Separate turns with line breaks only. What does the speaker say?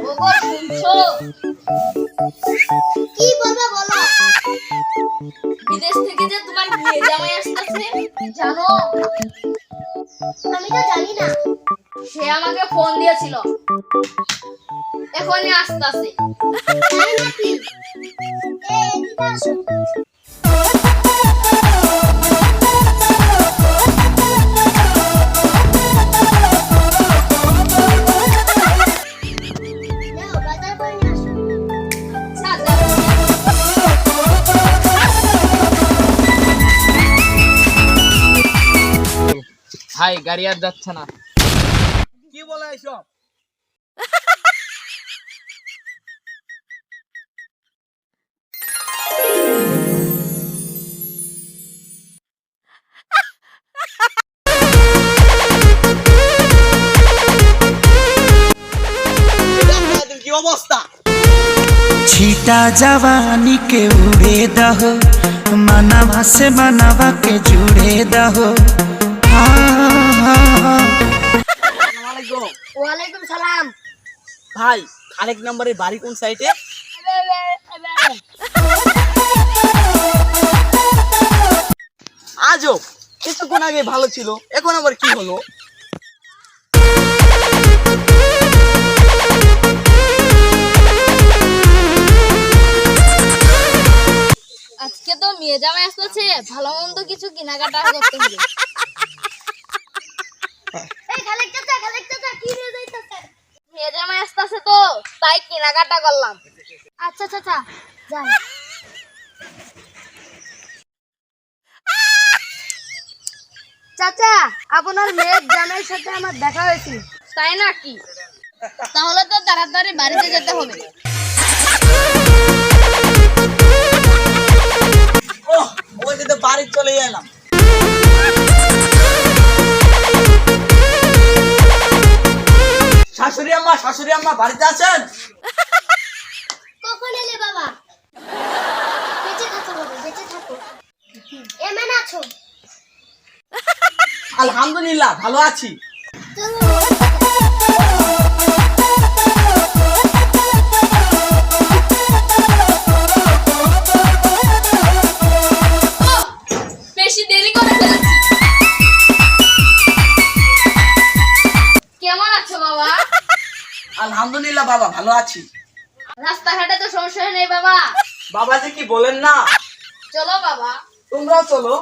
ওগো শুনছো?
কি বলবা বলো।
বিদেশ থেকে যে তোমার বিয়ে জামাই আসতেছে জানো?
আমি তো জানি না।
সে আমাকে ফোন দিয়েছিল, এখনই আসতেছে।
তাই নাকি? এদিকে আসো। নাও, বাজার করে নিয়ে আসো।
আচ্ছা, যাও।
ভাই গাড়ি আর যাচ্ছে না। কি বলে এসব? কি অবস্থা?
छीटा जवानी के उड़े दहो, मनवा से मनवा के जुड़े दहो।
আসসালামু
ওয়ালাইকুম সালাম।
ভাই, আরেক নম্বরের বাড়ি কোন সাইডে? আজও কিছুক্ষণ আগে ভালো ছিল, এখন আবার কি হলো?
আজকে তো মেয়ে জামাই আসতেছে, ভালো মন্দ কিছু কেনাকাটা করতে হবে।
এই খালেক চাচা কি নিয়ে যাইতাছে?
মেয়ে জামাই আসতেছে তো তাই কেনাকাটা করলাম।
আচ্ছা চাচা, যাই। চাচা, আপনার মেয়ের জামাইয়ের সাথে আমার দেখা হয়েছিল।
তাই নাকি? তাহলে তো তাড়াতাড়ি বাড়িতে যেতে হবে।
ওহ, ওই যে তো বাড়ি চলে এলাম। শাশুড়ি আম্মা বাড়িতে আছেন?
কখন এলে বাবা? বেঁচে থাকো বাবা, বেঁচে থাকো। এমন আছো?
আলহামদুলিল্লাহ ভালো আছি।
চলো।
বেশি দেরি করে ফেলেছি। কেমন আছো বাবা?
আলহামদুলিল্লাহ বাবা ভালো আছি।
রাস্তাঘাটে তো সমস্যা নেই বাবা।
বাবা যে কি বলেন না।
চলো বাবা।
তোমরাও চলো।